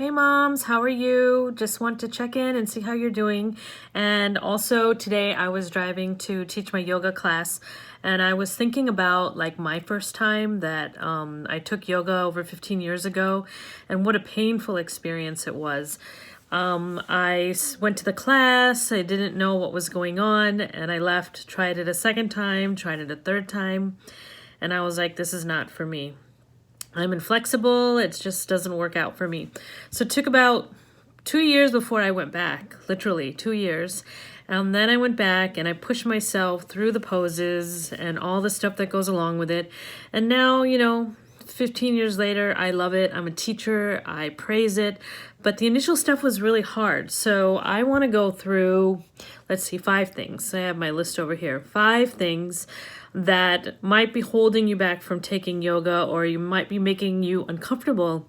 Hey moms, how are you? Just want to check in and see how you're doing. And also today I was driving to teach my yoga class and I was thinking about like my first time that I took yoga over 15 years ago and what a painful experience it was. Went to the class, I didn't know what was going on, and I left, tried it a second time, tried it a third time, and I was like, this is not for me. I'm inflexible. It just doesn't work out for me. So it took about 2 years before I went back, literally 2 years. And then I went back and I pushed myself through the poses and all the stuff that goes along with it. And now, 15 years later, I love it. I'm a teacher. I praise it. But the initial stuff was really hard. So I want to go through, let's see, 5 things. I have my list over here. 5 things that might be holding you back from taking yoga, or you might be making you uncomfortable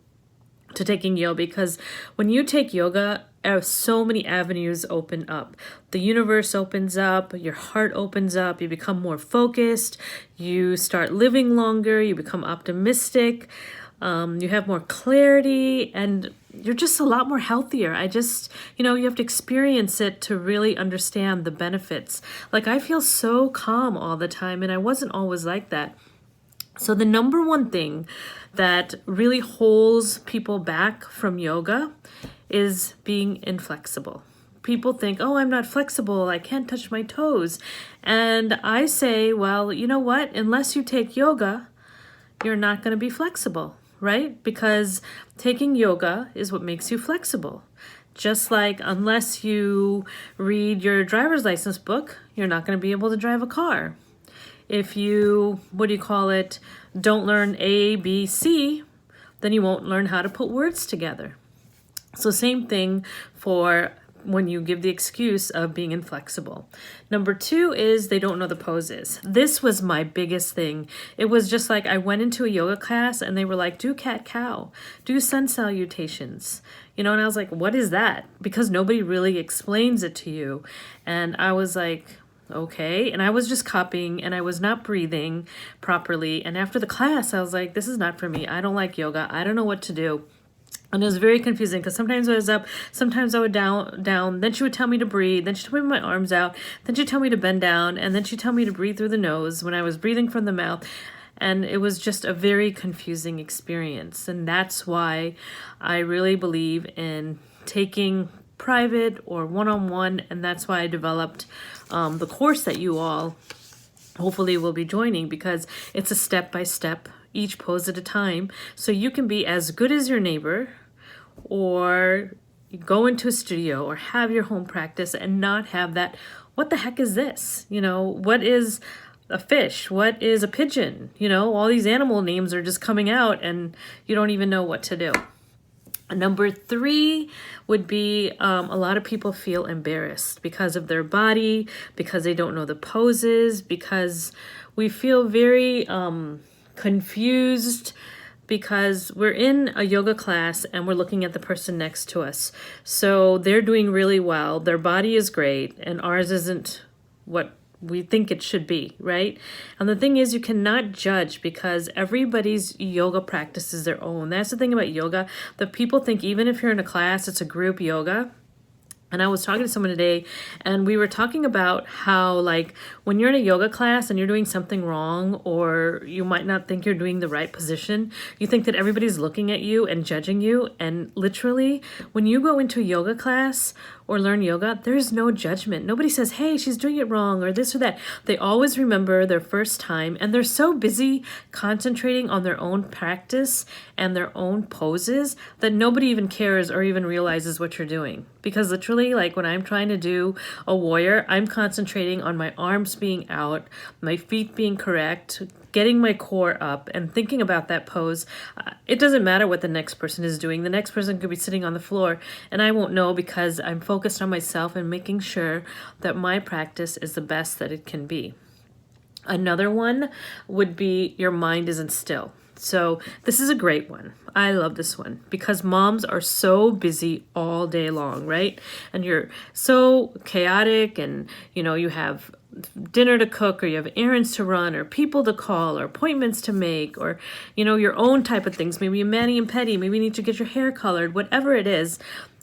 to taking yoga, because when you take yoga, so many avenues open up. The universe opens up, your heart opens up, you become more focused, you start living longer, you become optimistic, you have more clarity, and you're just a lot more healthier. You have to experience it to really understand the benefits. Like, I feel so calm all the time, and I wasn't always like that. So the number one thing that really holds people back from yoga is being inflexible. People think, oh, I'm not flexible, I can't touch my toes. And I say, well, you know what? Unless you take yoga, you're not going to be flexible, right? Because taking yoga is what makes you flexible. Just like unless you read your driver's license book, you're not going to be able to drive a car. If you, don't learn A, B, C, then you won't learn how to put words together. So same thing for when you give the excuse of being inflexible. Number 2 is they don't know the poses. This was my biggest thing. It was just like I went into a yoga class and they were like, do cat-cow, do sun salutations. And I was like, what is that? Because nobody really explains it to you. And I was like, okay. And I was just copying and I was not breathing properly. And after the class, I was like, this is not for me. I don't like yoga. I don't know what to do. And it was very confusing because sometimes I was up, sometimes I would down. Then she would tell me to breathe. Then she'd put my arms out. Then she'd tell me to bend down. And then she'd tell me to breathe through the nose when I was breathing from the mouth. And it was just a very confusing experience. And that's why I really believe in taking private or one-on-one. And that's why I developed the course that you all hopefully will be joining, because it's a step-by-step, each pose at a time. So you can be as good as your neighbor, or go into a studio or have your home practice and not have that, what the heck is this? What is a fish? What is a pigeon? All these animal names are just coming out and you don't even know what to do. Number 3 would be a lot of people feel embarrassed because of their body, because they don't know the poses, because we feel very confused, because we're in a yoga class and we're looking at the person next to us. So they're doing really well. Their body is great and ours isn't what we think it should be, right? And the thing is, you cannot judge, because everybody's yoga practice is their own. That's the thing about yoga, that people think even if you're in a class, it's a group yoga. And I was talking to someone today and we were talking about how, like, when you're in a yoga class and you're doing something wrong, or you might not think you're doing the right position, you think that everybody's looking at you and judging you. And literally, when you go into a yoga class or learn yoga, there's no judgment. Nobody says, hey, she's doing it wrong, or this or that. They always remember their first time, and they're so busy concentrating on their own practice and their own poses that nobody even cares or even realizes what you're doing. Because literally, like when I'm trying to do a warrior, I'm concentrating on my arms being out, my feet being correct, getting my core up and thinking about that pose. It doesn't matter what the next person is doing. The next person could be sitting on the floor and I won't know, because I'm focused on myself and making sure that my practice is the best that it can be. Another one would be your mind isn't still. So this is a great one. I love this one because moms are so busy all day long, right? And you're so chaotic, and you have dinner to cook, or you have errands to run, or people to call, or appointments to make, or your own type of things, maybe a mani and pedi, maybe you need to get your hair colored, whatever it is,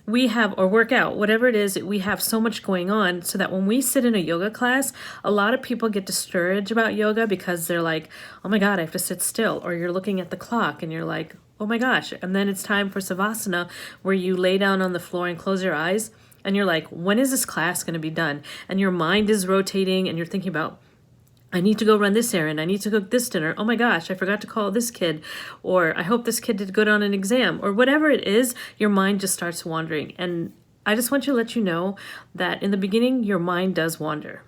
we have, or work out, whatever it is, we have so much going on, so that when we sit in a yoga class, a lot of people get discouraged about yoga because they're like, oh my God, I have to sit still. Or you're looking at the clock and you're like, oh my gosh. And then it's time for Savasana, where you lay down on the floor and close your eyes. And you're like, when is this class going to be done? And your mind is rotating and you're thinking about, I need to go run this errand. I need to cook this dinner. Oh my gosh, I forgot to call this kid. Or I hope this kid did good on an exam. Or whatever it is, your mind just starts wandering. And I just want to let you know that in the beginning, your mind does wander.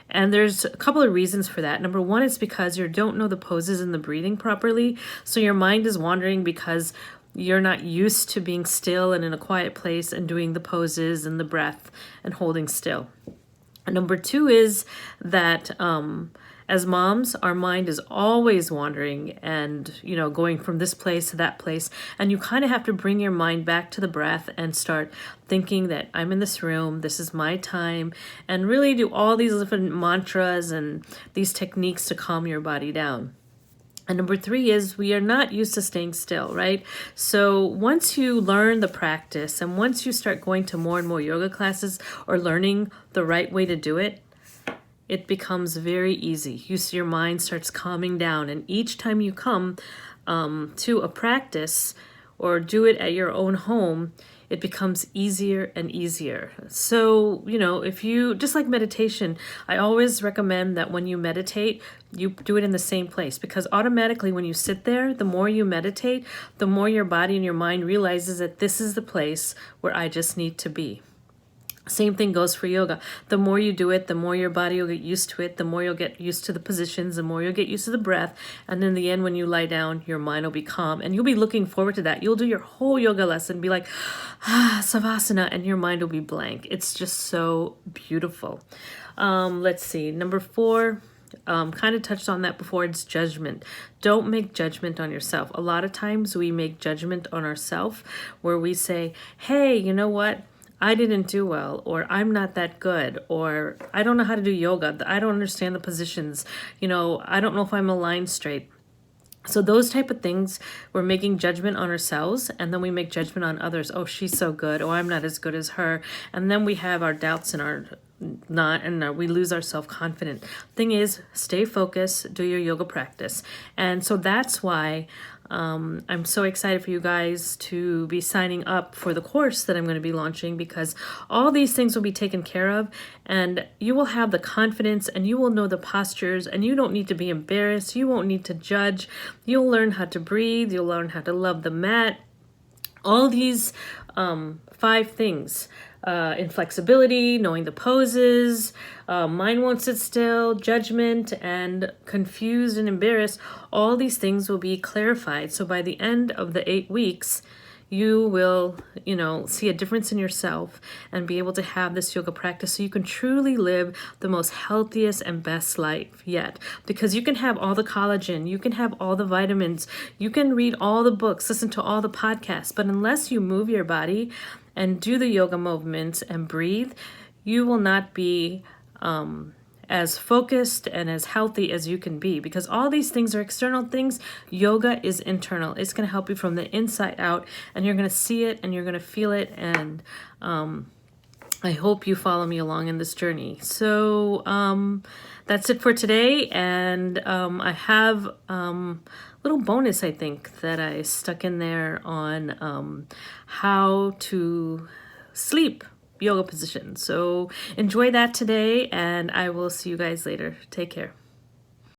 And there's a couple of reasons for that. Number one is because you don't know the poses and the breathing properly. So your mind is wandering because you're not used to being still and in a quiet place and doing the poses and the breath and holding still. And number two is that as moms, our mind is always wandering and, going from this place to that place. And you kind of have to bring your mind back to the breath and start thinking that I'm in this room, this is my time, and really do all these different mantras and these techniques to calm your body down. And number three is we are not used to staying still, right? So once you learn the practice and once you start going to more and more yoga classes or learning the right way to do it, it becomes very easy. Your mind starts calming down. And each time you come to a practice or do it at your own home, it becomes easier and easier. So, if you, just like meditation, I always recommend that when you meditate, you do it in the same place, because automatically when you sit there, the more you meditate, the more your body and your mind realizes that this is the place where I just need to be. Same thing goes for yoga. The more you do it, the more your body will get used to it, the more you'll get used to the positions, the more you'll get used to the breath. And in the end, when you lie down, your mind will be calm and you'll be looking forward to that. You'll do your whole yoga lesson, be like, Savasana, and your mind will be blank. It's just so beautiful. Let's see. Number 4, kind of touched on that before. It's judgment. Don't make judgment on yourself. A lot of times we make judgment on ourselves where we say, hey, you know what? I didn't do well, or I'm not that good, or I don't know how to do yoga. I don't understand the positions. I don't know if I'm aligned straight. So those type of things, we're making judgment on ourselves, and then we make judgment on others. Oh, she's so good. Oh, I'm not as good as her. And then we have our doubts and we lose our self-confidence. Thing is, stay focused, do your yoga practice. And so that's why I'm so excited for you guys to be signing up for the course that I'm going to be launching, because all these things will be taken care of and you will have the confidence and you will know the postures and you don't need to be embarrassed. You won't need to judge. You'll learn how to breathe. You'll learn how to love the mat. All these 5 things. Inflexibility, knowing the poses, mind won't sit still, judgment, and confused and embarrassed. All these things will be clarified. So by the end of the 8 weeks, you will, see a difference in yourself and be able to have this yoga practice so you can truly live the most healthiest and best life yet. Because you can have all the collagen, you can have all the vitamins, you can read all the books, listen to all the podcasts, but unless you move your body and do the yoga movements and breathe, you will not be as focused and as healthy as you can be, because all these things are external things. Yoga is internal. It's going to help you from the inside out, and you're going to see it and you're going to feel it. And I hope you follow me along in this journey. So that's it for today. And I have little bonus, I think, that I stuck in there on how to sleep yoga position. So enjoy that today, and I will see you guys later. Take care.